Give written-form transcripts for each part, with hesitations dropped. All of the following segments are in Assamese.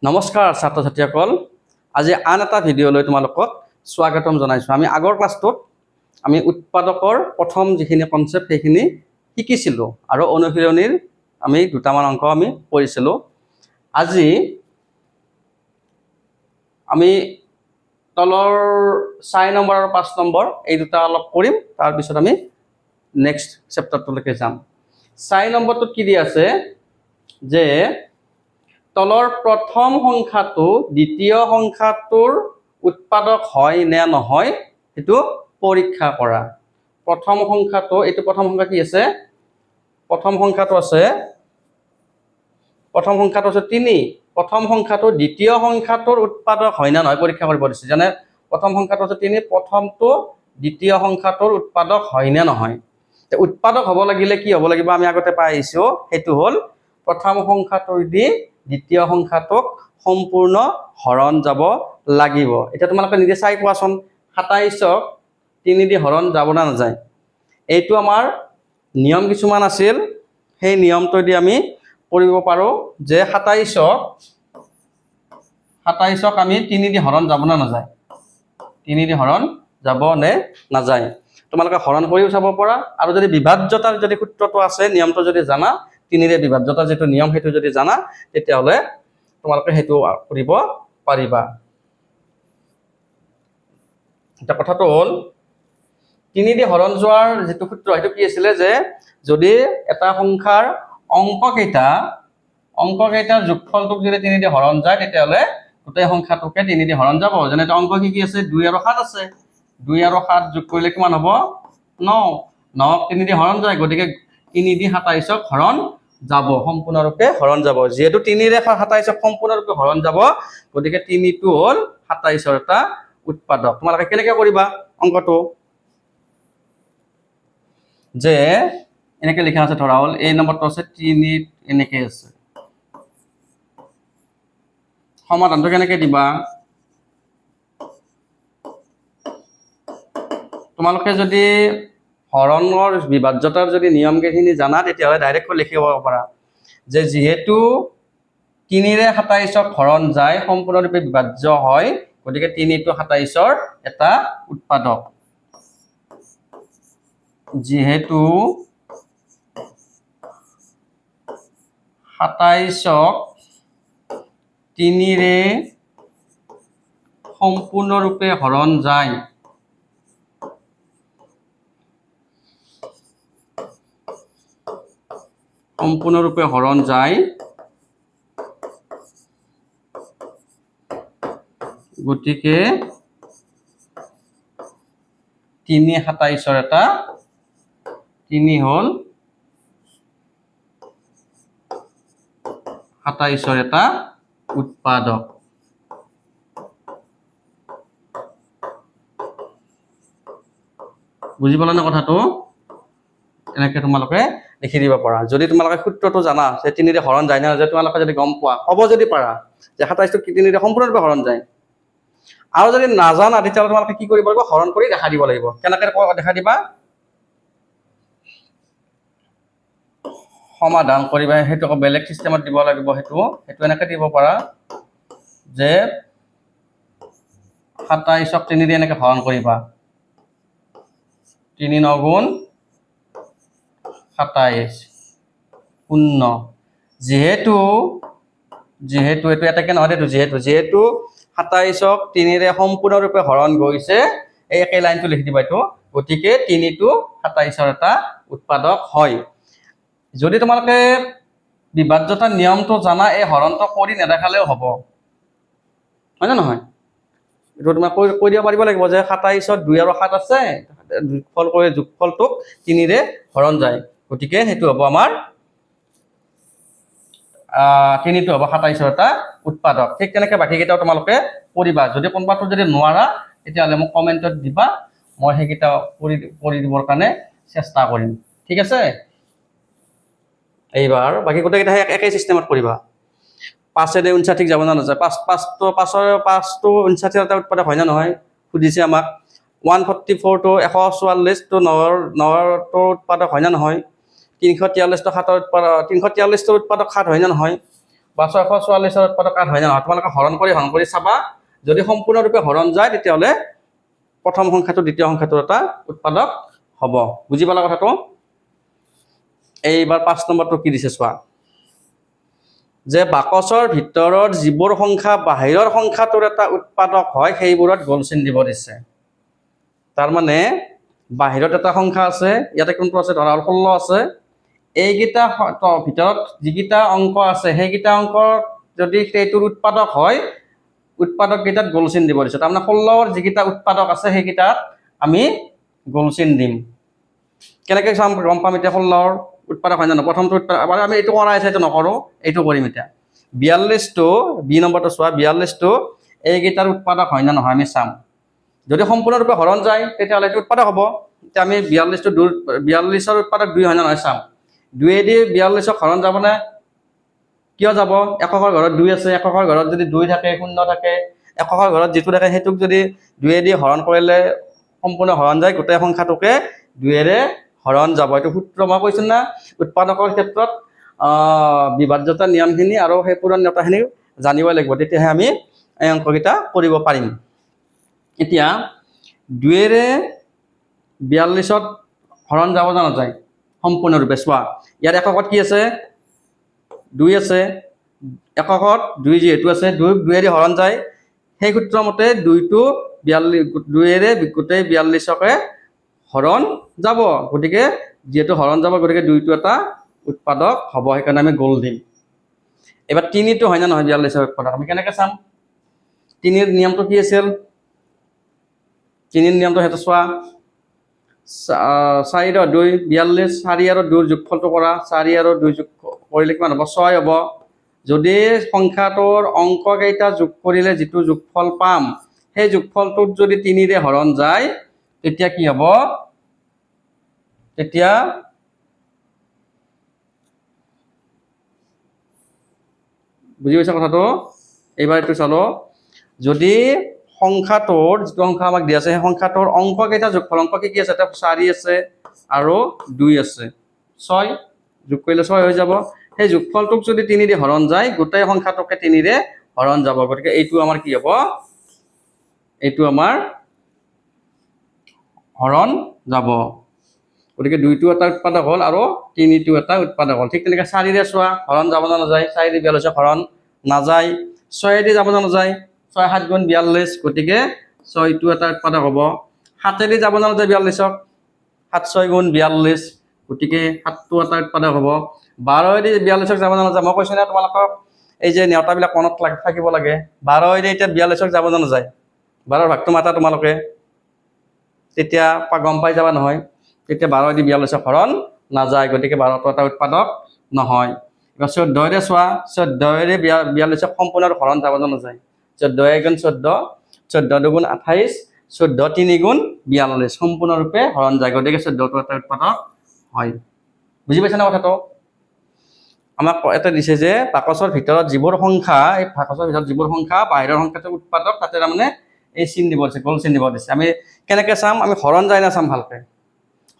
নমস্কাৰ ছাত্ৰ ছাত্ৰীসকল, আজি আন এটা ভিডিঅ'লৈ তোমালোকক স্বাগতম জনাইছোঁ। আমি আগৰ ক্লাছটোত আমি উৎপাদকৰ প্ৰথম যিখিনি কনচেপ্ট সেইখিনি শিকিছিলোঁ আৰু অনুশীলনীৰ আমি দুটামান অংক আমি কৰিছিলোঁ। আজি আমি তলৰ 4 নম্বৰ আৰু 5 নম্বৰ এই দুটা অলপ কৰিম, তাৰপিছত আমি নেক্সট চেপ্টাৰটোলৈকে যাম। 4 নম্বৰটোত কি দি আছে যে তলৰ প্ৰথম সংখ্যাটো দ্বিতীয় সংখ্যাটোৰ উৎপাদক হয় নে নহয় সেইটো পৰীক্ষা কৰা। প্ৰথম সংখ্যাটো, এইটো প্ৰথম সংখ্যা কি আছে? প্ৰথম সংখ্যাটো আছে 3। প্ৰথম সংখ্যাটো দ্বিতীয় সংখ্যাটোৰ উৎপাদক হয় নে নহয় পৰীক্ষা কৰিব দিছে। যেনে প্ৰথম সংখ্যাটো আছে 3, প্ৰথমটো দ্বিতীয় সংখ্যাটোৰ উৎপাদক হয় নে নহয়। উৎপাদক হ'ব লাগিলে কি হ'ব লাগিব আমি আগতে পাই আহিছোঁ, সেইটো হ'ল প্ৰথম সংখ্যাটোৰ দি দ্বিতীয় সংখ্যাটোক সম্পূৰ্ণ হৰণ যাব লাগিব। এতিয়া তোমালোকে নিজে চাই কোৱাচোন, 27ক 3 দি হৰণ যাব না নাযায়? এইটো আমাৰ নিয়ম কিছুমান আছিল, সেই নিয়মটোদি আমি কৰিব পাৰোঁ যে 27ক আমি 3 দি হৰণ যাব না নাযায়? 3 দি হৰণ যাব নে নাযায়? তোমালোকে হৰণ কৰিও চাব পৰা, আৰু যদি বিভাজ্যতাৰ যদি সূত্ৰটো আছে, নিয়মটো যদি জানা, 3ৰে বিভাজ্যতাৰ যিটো নিয়ম সেইটো যদি জানা, তেতিয়াহ'লে তোমালোকে সেইটো কৰিব পাৰিবা। এতিয়া কথাটো হ'ল 3 দি হৰণ যোৱাৰ যিটো সূত্ৰ সেইটো কি আছিলে যে যদি এটা সংখ্যাৰ অংককেইটাৰ যোগফলটোক যদি 3 দি হৰণ যায়, তেতিয়াহ'লে গোটেই সংখ্যাটোকে 3 দি হৰণ যাব। যেনে এটা অংক কি আছে? 2 আৰু 7 আছে। 2 আৰু 7 যোগ কৰিলে কিমান হ'ব? 9। 9ক 3 দি হৰণ যায়, গতিকে 3 দি 27ক হৰণ যাব, সম্পূৰ্ণৰূপে হৰণ যাব। যিহেতু 3ৰে 27ক সম্পূৰ্ণৰূপে হৰণ যাব, গতিকে 3টো হ'ল 27ৰ এটা উৎপাদক। তোমালোকে কেনেকৈ কৰিবা অংকটো? যে এনেকৈ লিখা আছে, ধৰা হ'ল এই নম্বৰটো আছে 3 এনেকৈ আছে। সমাধানটো কেনেকৈ দিবা? তোমালোকে যদি হৰণৰ বিভাজ্যতাৰ যদি নিয়মকেইখিনি জানা, তেতিয়াহ'লে ডাইৰেক্টকৈ লিখিব পাৰা যে যিহেতু 3ৰে 27ক হৰণ যায়, সম্পূৰ্ণৰূপে বিভাজ্য হয়, গতিকে 3টো 27ৰ এটা উৎপাদক। যিহেতু 27ক 3ৰে সম্পূৰ্ণৰূপে হৰণ যায়, গতিকে 3 27ৰ এটা 3 হ'ল 27ৰ এটা উৎপাদক। বুজি পালা নে কথাটো? এনেকৈ তোমালোকে লিখি দিব পাৰা। যদি তোমালোকে সূত্ৰটো জানা যে 3ৰে হৰণ যায় না নাযায়, তোমালোকে যদি গম পোৱা, ক'ব যদি পাৰা যে 27টো 3ৰে সম্পূৰ্ণৰূপে হৰণ যায়, আৰু যদি নাজানা তেতিয়াহ'লে তোমালোকে কি কৰিব লাগিব? হৰণ কৰি দেখা দিব লাগিব। কেনেকৈ দেখা দিবা? সমাধান কৰিবা, সেইটো আকৌ বেলেগ চিষ্টেমত দিব লাগিব। সেইটো এনেকৈ দিব পাৰা যে 27ক 3 দি এনেকৈ হৰণ কৰিবা, 3 9 গুণ 27 শূন্য। যিহেতু এইটো এটাকে নহয়, এইটো যিহেতু 27ক 3ৰে সম্পূৰ্ণৰূপে হৰণ গৈছে, এই একে লাইনটো লিখি দিবা এইটো, গতিকে 3টো 27ৰ এটা উৎপাদক হয়। যদি তোমালোকে বিভাজ্যতাৰ নিয়মটো জানা, এই হৰণটো কৰি নেদেখালেও হ'ব, হয় নে নহয়? এইটো তোমাক কৈ দিব পাৰিব লাগিব যে 27ত 2 আৰু 7 আছে, যোগফলটোক 3ৰে হৰণ যায়, গতিকে সেইটো হ'ব আমাৰ 3টো হ'ব 27ৰ এটা উৎপাদক। ঠিক তেনেকৈ বাকীকেইটাও তোমালোকে কৰিবা। যদি কোনোবাটো যদি নোৱাৰা, তেতিয়াহ'লে মোক কমেণ্টত দিবা, মই সেইকেইটা কৰি দিবৰ কাৰণে চেষ্টা কৰিম। ঠিক আছে? এইবাৰ বাকী গোটেইকেইটা একেই চিষ্টেমত কৰিবা। 5ৰে 59 যাব না নাযায়? 5টো 59 এটা উৎপাদক হয় না নহয় সুধিছে আমাক। 144টো 144টো 9ৰ উৎপাদক হয় না নহয়? 343টো 7ৰ উৎপাদক, 343টোৰ উৎপাদক 7 হয় না নহয়? বা 644ৰ উৎপাদক 8 হয় নে নহয় তোমালোকে হৰণ কৰি চাবা যদি সম্পূৰ্ণৰূপে হৰণ যায় তেতিয়াহ'লে প্ৰথম সংখ্যাটো দ্বিতীয় সংখ্যাটোৰ এটা উৎপাদক হ'ব বুজি পালা কথাটো এইবাৰ 5 নম্বৰটো কি দিছে চোৱা যে বাকচৰ ভিতৰত যিবোৰ সংখ্যা বাহিৰৰ সংখ্যাটোৰ এটা উৎপাদক হয় সেইবোৰত গোল চিন দিব দিছে তাৰ মানে বাহিৰত এটা সংখ্যা আছে ইয়াতে কোনটো আছে ধৰা 16 আছে এইকেইটা ভিতৰত যিকেইটা অংক আছে সেইকেইটা অংকৰ যদি সেইটোৰ উৎপাদক হয় উৎপাদক কেইটাত গোল চিন দিব দিছে তাৰমানে 16ৰ যিকেইটা উৎপাদক আছে সেইকেইটাত আমি গোল চিন দিম কেনেকৈ চাম গম পাম এতিয়া 16ৰ উৎপাদক হয় না প্ৰথমটো উৎপাদক আমি এইটো কৰা আছে এইটো নকৰো এইটো কৰিম এতিয়া 42 টো বি নম্বৰটো চোৱা 42 টো এইকেইটাৰ উৎপাদক হয় না নহয় আমি চাম যদি সম্পূৰ্ণৰূপে হৰণ যায় তেতিয়াহ'লে এইটো উৎপাদক হ'ব এতিয়া আমি 42 টো 42ৰ উৎপাদক 2 হয় না নহয় চাম 2 দি 42ক হৰণ যাবনে কিয় যাব এককৰ ঘৰত 2 আছে এককৰ ঘৰত যদি 2 থাকে 0 থাকে এককৰ ঘৰত যেটো থাকে হেতুক যদি 2 দি হৰণ কৰিলে সম্পূৰ্ণ হৰণ যায় গোটেই সংখ্যাটোকে 2 ৰে হৰণ যাব এইটো সূত্ৰ মই কৈছো না উৎপাদকৰ ক্ষেত্ৰত বিভাজ্যতা নিয়মখিনি আৰু সেই পূৰণীয়তাখিনি জানিব লাগিব তেতিয়াহে আমি এই অংককেইটা কৰিব পাৰিম এতিয়া 2 ৰে 42ত হৰণ যাব না নাযায় সম্পূৰ্ণৰূপে চোৱা ইয়াৰ এককত কি আছে 2 আছে এককত 2 যেহেতু আছে 2 ৰে হৰণ যায় সেই সূত্ৰ মতে 2 টো 42 2 ৰে গোটেই 42কে হৰণ যাব গতিকে যেহেতু হৰণ যাব গতিকে 2 টো এটা উৎপাদক হ'ব সেইকাৰণে আমি গোল দিম এবাৰ 3 টো হয় না নহয় 42ৰ উৎপাদক আমি কেনেকৈ চাম 3 ৰ নিয়মটো কি আছিল 3 ৰ নিয়মটো হেতু চোৱা 4 আৰু 2 42 4 আৰু 2 ৰ যোগফলটো কৰা 4 আৰু 2 যোগ কৰিলে কিমান হ'ব 6 হ'ব যদি সংখ্যাটোৰ অংক কেইটা যোগ কৰিলে যেটো যোগফল পাম সেই যোগফলটোত যদি 3 ৰে হৰণ যায় তেতিয়া কি হ'ব তেতিয়া বুজি পাইছা কথাটো এইবাৰ এইটো চালো যদি সংখ্যাটোৰ যেটো সংখ্যা আমাক দিয়া আছে সেই সংখ্যাটোৰ অংক কেইটা যোগফল অংক কি আছে এটা 4 আছে আৰু 2 আছে 6 যোগ কৰিলে 6 হৈ যাব সেই যোগফলটোক যদি 3 দি হৰণ যায় গোটেই সংখ্যাটোকে 3 ৰে হৰণ যাব গতিকে এইটো আমাৰ কি হ'ব এইটো আমাৰ হৰণ যাব গতিকে 2 টো এটা উৎপাদক হ'ল আৰু 3 টো এটা উৎপাদক হ'ল ঠিক তেনেকৈ 4 ৰে চোৱা হৰণ যাব না নাযায় 4 ৰে 42 হৰণ নাযায় 6 ৰে যাব না নাযায় 6 7 গুণ 42 গতিকে 6 টো এটা উৎপাদক হ'ব 7 ৰে যাব না নাযায় 42ক 7 6 গুণ 42 গতিকে 7 টো এটা উৎপাদক হ'ব 12 ৰে 42ক যাব না নাযায় মই কৈছো না তোমালোকক এই যে নেওতাবিলাক মনত থাকিব লাগে 12 ৰে এতিয়া 42ক যাব না নাযায় 12ৰ ভাগটো মাতা তোমালোকে তেতিয়া গম পাই যাবা নহয় তেতিয়া 12 দি 42 হৰণ নাযায় গতিকে 12 টো এটা উৎপাদক নহয় এবাৰ 14 ৰে চোৱা 14 ৰে 42 সম্পূৰ্ণ হৰণ যাব না নাযায় 14 গুণ 14 14 দুগুণ 28 14 3 গুণ 42 সম্পূৰ্ণৰূপে হৰণ যায় গতিকে 14 টো এটা উৎপাদক হয় বুজি পাইছা না কথাটো আমাক এটা দিছে যে বাকচৰ ভিতৰত যিবোৰ সংখ্যা এই বাকচৰ ভিতৰত যিবোৰ সংখ্যা বাহিৰৰ সংখ্যাটোৰ উৎপাদক তাতে তাৰমানে এই চিন দিব দিছে গোল চিন দিব দিছে আমি কেনেকৈ চাম আমি হৰণ যায় না চাম ভালকৈ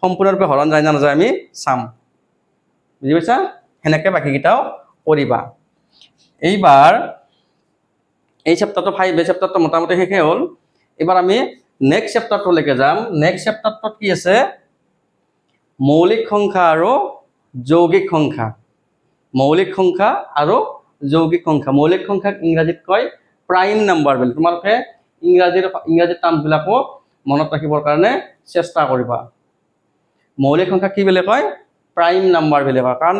সম্পূৰ্ণৰূপে হৰণ যায় না নাযায় আমি চাম বুজি পাইছা সেনেকৈ বাকীকেইটাও কৰিবা এইবাৰ এই চেপ্টাৰটো 5 এই চেপ্টাৰটো মোটামুটি শেষে হ'ল এবাৰ আমি নেক্সট চেপ্টাৰটোলৈকে যাম নেক্সট চেপ্টাৰটোত কি আছে মৌলিক সংখ্যা আৰু যৌগিক সংখ্যা মৌলিক সংখ্যা আৰু যৌগিক সংখ্যা মৌলিক সংখ্যাক ইংৰাজীত কয় প্ৰাইম নাম্বাৰ বুলি তোমালোকে ইংৰাজী টাৰ্মবিলাকো মনত ৰাখিবৰ কাৰণে চেষ্টা কৰিবা মৌলিক সংখ্যা কি বুলি কয় প্ৰাইম নাম্বাৰ বুলি কয় কাৰণ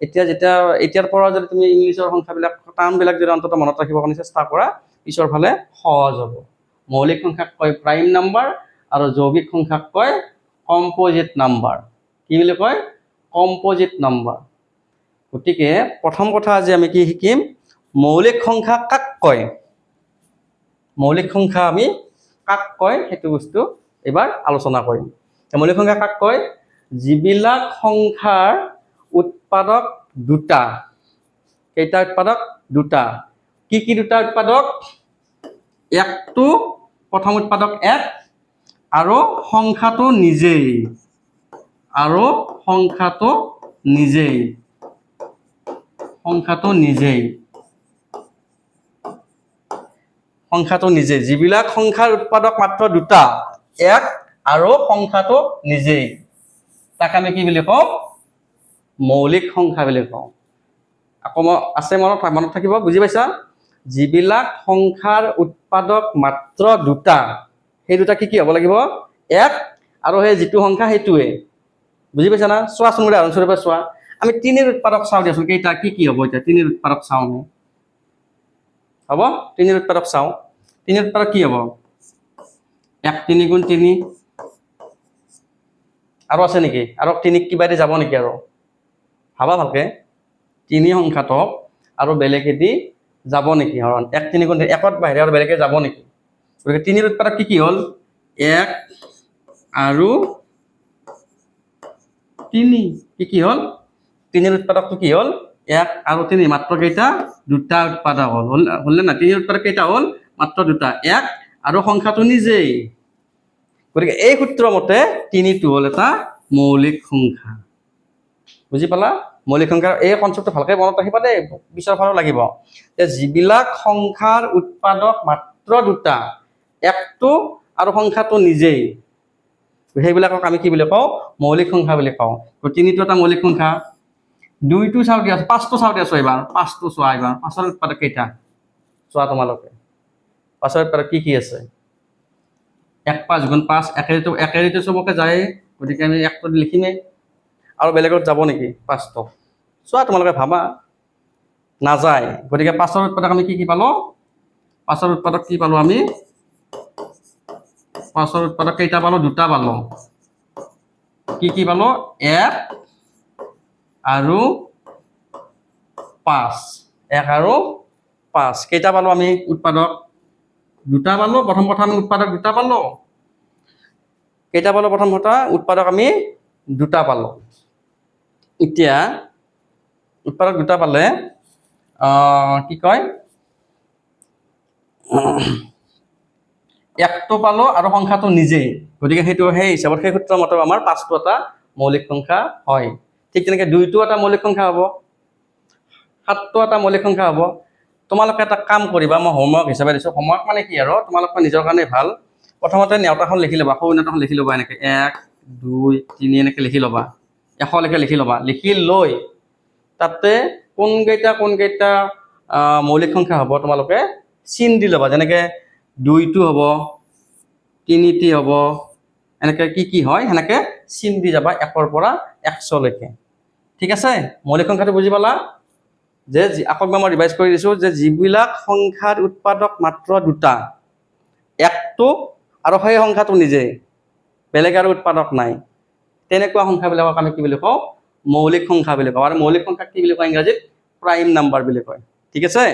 এতিয়াৰ পৰা যদি তুমি ইংলিছৰ সংখ্যাবিলাক টাৰ্মবিলাক যদি অন্তত মনত ৰাখিবৰ কাৰণে চেষ্টা কৰা পিছৰ ফালে সহজ হ'ব মৌলিক সংখ্যাক কয় প্ৰাইম নাম্বাৰ আৰু যৌগিক সংখ্যাক কয় কম্পোজিট নাম্বাৰ কি বুলি কয় কম্পোজিট নাম্বাৰ গতিকে প্ৰথম কথা আজি আমি কি শিকিম মৌলিক সংখ্যা কাক কয় মৌলিক সংখ্যা আমি কাক কয় সেইটো বস্তু এবাৰ আলোচনা কৰিম মৌলিক সংখ্যা কাক কয় যিবিলাক সংখ্যাৰ উৎপাদক দুটা কেইটা উৎপাদক দুটা কি দুটা উৎপাদক একটো প্ৰথম উৎপাদক 1 আৰু সংখ্যাটো নিজেই সংখ্যাটো নিজেই যিবিলাক সংখ্যাৰ উৎপাদক মাত্ৰ দুটা এক আৰু সংখ্যাটো নিজেই তাক আমি কি বুলি কওঁ মৌলিক সংখ্যা বুলি কওঁ আকৌ আছে মনত থাকিব বুজি পাইছা যিবিলাক সংখ্যাৰ উৎপাদক মাত্ৰ দুটা সেই দুটা কি হ'ব লাগিব এক আৰু সেই যিটো সংখ্যা সেইটোৱে বুজি পাইছা না চোৱাচোন উদাহৰণস্বৰূপে চোৱা আমি 3 ৰ উৎপাদক চাওঁ দিয়াচোন কেইটা কি হ'ব এতিয়া 3 ৰ উৎপাদক চাওঁ আমি হ'ব 3 ৰ উৎপাদক চাওঁ 3 ৰ উৎপাদক কি হ'ব 1 3 গুণ 3 আৰু আছে নেকি আৰু 3 কিবা দি যাব নেকি আৰু ভাবা ভালকে 3 সংখ্যাটোক আৰু বেলেগেদি যাব নেকি হৰণ 1 3 গুণ 1ত বাহিৰে আৰু বেলেগে যাব নেকি গতিকে 3 ৰ উৎপাদক কি হ'ল 1 আৰু 3 কি হ'ল 3 ৰ উৎপাদকটো কি হ'ল 1 আৰু 3 মাত্ৰ কেইটা দুটা উৎপাদক হ'ল না 3 ৰ উৎপাদক কেইটা হ'ল মাত্ৰ দুটা 1 আৰু সংখ্যাটো নিজেই গতিকে এই সূত্ৰ মতে 3টো হ'ল এটা মৌলিক সংখ্যা বুজি পালা মৌলিক সংখ্যাৰ এই কনচেপ্টটো ভালকৈ মনত ৰাখিবা দেই পিছৰ ফালে লাগিব যে যিবিলাক সংখ্যাৰ উৎপাদক মাত্ৰ দুটা একটো আৰু সংখ্যাটো নিজেই সেইবিলাকক আমি কি বুলি কওঁ মৌলিক সংখ্যা বুলি কওঁ তো 3টো এটা মৌলিক সংখ্যা 2টো চাওঁ দিয়া 5টো চাওঁ দিয়া এবাৰ 5টো চোৱা এবাৰ 5ৰ উৎপাদক কেইটা চোৱা তোমালোকে 5ৰ উৎপাদক কি আছে 1 5 গুণ 5 একেৰিটো চবকে যায় গতিকে আমি 1টো লিখিমেই আৰু বেলেগত যাব নেকি 5টো চোৱা তোমালোকে ভাবা নাযায় গতিকে 5ৰ উৎপাদক আমি কি পালো 5ৰ উৎপাদক কি পালো আমি 5ৰ উৎপাদক কেইটা পালো দুটা পালো কি পালো 1 আৰু 5 1 আৰু 5 কেইটা পালো আমি উৎপাদক দুটা পালো প্ৰথম আমি উৎপাদক দুটা পালো কেইটা পালো প্ৰথম উৎপাদক আমি দুটা পালো এতিয়া উৎপাদক দুটা পালে কি কয় একটো পালো আৰু সংখ্যাটো নিজেই গতিকে সেইটো সেই হিচাপত সেই সূত্ৰ মতে আমাৰ 5টো এটা মৌলিক সংখ্যা হয় ঠিক তেনেকৈ 2টো এটা মৌলিক সংখ্যা হ'ব 7টো এটা মৌলিক সংখ্যা হ'ব তোমালোকে এটা কাম কৰিবা মই হোমৱৰ্ক হিচাপে দিছোঁ হোমৱৰ্ক মানে কি আৰু তোমালোকে নিজৰ কাৰণে ভাল প্ৰথমতে নেওতাখন লিখি ল'বা সৰু নেওতাখন লিখি ল'বা এনেকৈ 1 2 3 এনেকৈ লিখি ল'বা 100লৈকে লিখি ল'বা লিখি লৈ তাতে কোনকেইটা মৌলিক সংখ্যা হ'ব তোমালোকে চিন দি ল'বা যেনেকৈ 2টো হ'ব 3টি হ'ব এনেকৈ কি হয় সেনেকৈ চিন দি যাবা 1ৰ পৰা 100লৈকে ঠিক আছে মৌলিক সংখ্যাটো বুজি পালা যে আকৌ মই ৰিভাইজ কৰি দিছোঁ যে যিবিলাক সংখ্যাৰ উৎপাদক মাত্ৰ দুটা একটো আৰু সেই সংখ্যাটো নিজেই বেলেগ আৰু উৎপাদক নাই তেনেকুৱা সংখ্যাবিলাকক আমি কি বুলি কওঁ মৌলিক সংখ্যা বুলি কওঁ আৰু মৌলিক সংখ্যাক কি বুলি কয় ইংৰাজীত প্ৰাইম নাম্বাৰ বুলি কয় ঠিক আছে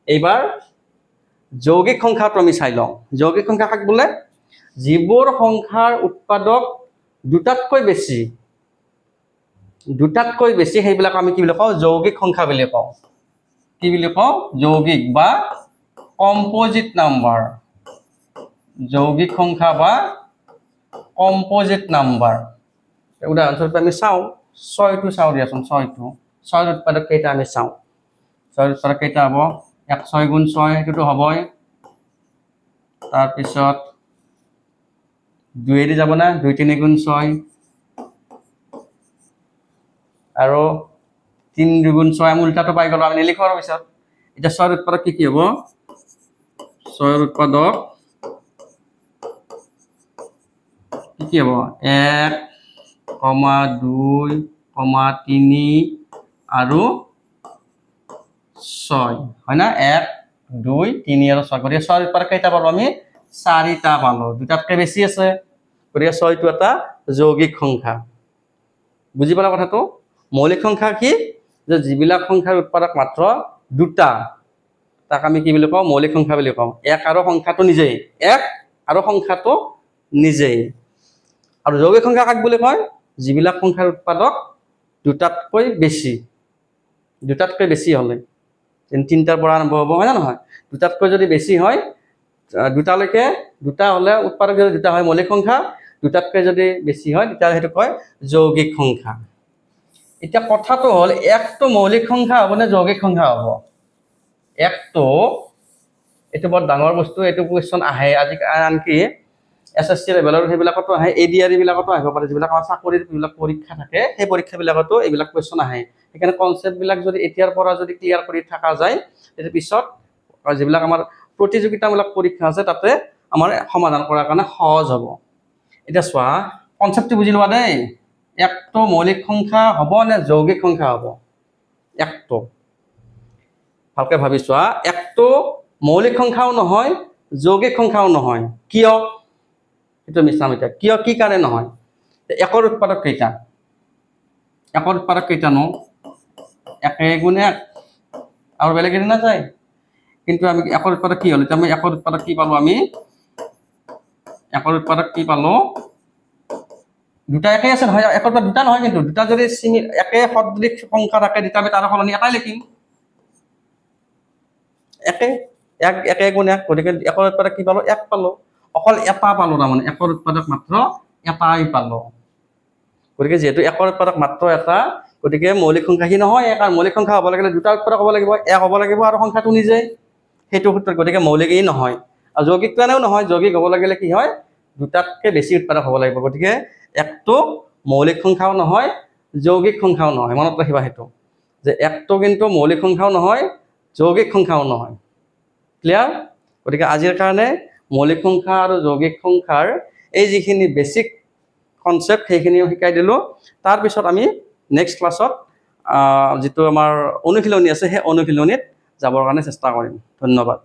এইবাৰ যৌগিক সংখ্যাটো আমি চাই লওঁ যৌগিক সংখ্যা কাক বোলে যিবোৰ সংখ্যাৰ উৎপাদক দুটাতকৈ বেছি সেইবিলাক আমি কি বুলি কওঁ যৌগিক সংখ্যা বুলি কওঁ কি বুলি কওঁ যৌগিক বা কম্পোজিট নাম্বাৰ যৌগিক সংখ্যা বা কম্পোজিট নাম্বাৰ উদাহৰণস্বৰূপে আমি চাওঁ 6টো চাওঁ দিয়াচোন 6ৰ উৎপাদক কেইটা আমি চাওঁ 6ৰ উৎপাদক কেইটা হ'ব 1 6 গুণ 6 সেইটোতো হ'বই তাৰপিছত 2 দি যাব না 2 3 গুণ 6 আৰু 3 2 গুণ 6 আমি উল্টাটো পাই গ'লো আমি নিলিখো আৰু পিছত এতিয়া 6ৰ উৎপাদক কি হ'ব 6ৰ উৎপাদক কি হ'ব 1 2 3 আৰু 6 হয় না 1 2 3 আৰু 6 গতিকে 6ৰ উৎপাদক কেইটা পালো আমি 4টা পালো দুটাতকৈ বেছি আছে গতিকে 6টো এটা যৌগিক সংখ্যা বুজি পালা কথাটো মৌলিক সংখ্যা কি যে যিবিলাক সংখ্যাৰ উৎপাদক মাত্ৰ দুটা তাক আমি কি বুলি কওঁ মৌলিক সংখ্যা বুলি কওঁ 1 আৰু সংখ্যাটো নিজেই আৰু যৌগিক সংখ্যা কাক বুলি কয় যিবিলাক সংখ্যাৰ উৎপাদক দুটাতকৈ বেছি হ'লে 3টাৰ পৰা আৰম্ভ হ'ব হয় না নহয় দুটাতকৈ যদি বেছি হয় দুটালৈকে দুটা হ'লে উৎপাদক যদি দুটা হয় মৌলিক সংখ্যা দুটাতকৈ যদি বেছি হয় তেতিয়া সেইটো কয় যৌগিক সংখ্যা এতিয়া কথাটো হ'ল একটো মৌলিক সংখ্যা হ'ব নে যৌগিক সংখ্যা হ'ব একটো এইটো বৰ ডাঙৰ বস্তু, এইটো কুৱেশ্যন আহে আজি, আনকি SSC লেভেলৰ সেইবিলাকতো আহে, ADR বিলাকতো আহিব পাৰে, যিবিলাক আমাৰ চাকৰিৰ যিবিলাক পৰীক্ষা থাকে সেই পৰীক্ষাবিলাকতো এইবিলাক কুৱেশ্যন আহে। সেইকাৰণে কনচেপ্টবিলাক যদি এতিয়াৰ পৰা যদি ক্লিয়াৰ কৰি থকা যায়, তেতিয়া পিছত যিবিলাক আমাৰ প্ৰতিযোগিতামূলক পৰীক্ষা আছে তাতে আমাৰ সমাধান কৰাৰ কাৰণে সহজ হ'ব। এতিয়া চোৱা কনচেপ্টটো বুজি লোৱা দেই। একটো মৌলিক সংখ্যা হ'ব নে যৌগিক সংখ্যা হ'ব? একটো ভালকে ভাবি চোৱা, একটো মৌলিক সংখ্যাও নহয় যৌগিক সংখ্যাও নহয়। কিয়? সেইটো আমি চাম এতিয়া। কিয়, কি কাৰণে নহয়? একৰ উৎপাদক কেইটা? একৰ উৎপাদক কেইটানো? 1 গুণ 1 আৰু বেলেগ এৰি নাযায়। কিন্তু আমি একৰ উৎপাদক কি হ'ল? এতিয়া আমি একৰ উৎপাদক কি পালো? আমি একৰ উৎপাদক কি পালো? দুটা একেই আছে নহয়, একৰ উৎপাদক দুটা নহয়, কিন্তু দুটা যদি একে সদৃশ সংখ্যা থাকে তেতিয়া আমি তাৰ সলনি এটাই লিখিম। একে গুণ 1, গতিকে একৰ উৎপাদক কি পালো? 1 পালো। অকল এটা পালো, তাৰমানে একৰ উৎপাদক মাত্ৰ এটাই পালো। গতিকে যেহেতু একৰ উৎপাদক মাত্ৰ এটা, গতিকে মৌলিক সংখ্যা সি নহয়। কাৰণ মৌলিক সংখ্যা হ'ব লাগিলে দুটা উৎপাদক হ'ব লাগিব, 1 হ'ব লাগিব আৰু সংখ্যাটো নিজেই, সেইটো সূত্ৰত। গতিকে মৌলিক ই নহয়। আৰু যৌগিকটো এনেও নহয়, যৌগিক হ'ব লাগিলে কি হয়? দুটাতকৈ বেছি উৎপাদক হ'ব লাগিব। গতিকে একটো মৌলিক সংখ্যাও নহয় যৌগিক সংখ্যাও নহয়। মনত ৰাখিবা সেইটো, যে একটো কিন্তু মৌলিক সংখ্যাও নহয় যৌগিক সংখ্যাও নহয়। ক্লিয়াৰ? গতিকে আজিৰ কাৰণে মৌলিক সংখ্যা আৰু যৌগিক সংখ্যাৰ এই যিখিনি বেছিক কনচেপ্ট সেইখিনিও শিকাই দিলোঁ। তাৰপিছত আমি নেক্সট ক্লাছত যিটো আমাৰ অনুশীলনী আছে সেই অনুশীলনীত যাবৰ কাৰণে চেষ্টা কৰিম। ধন্যবাদ।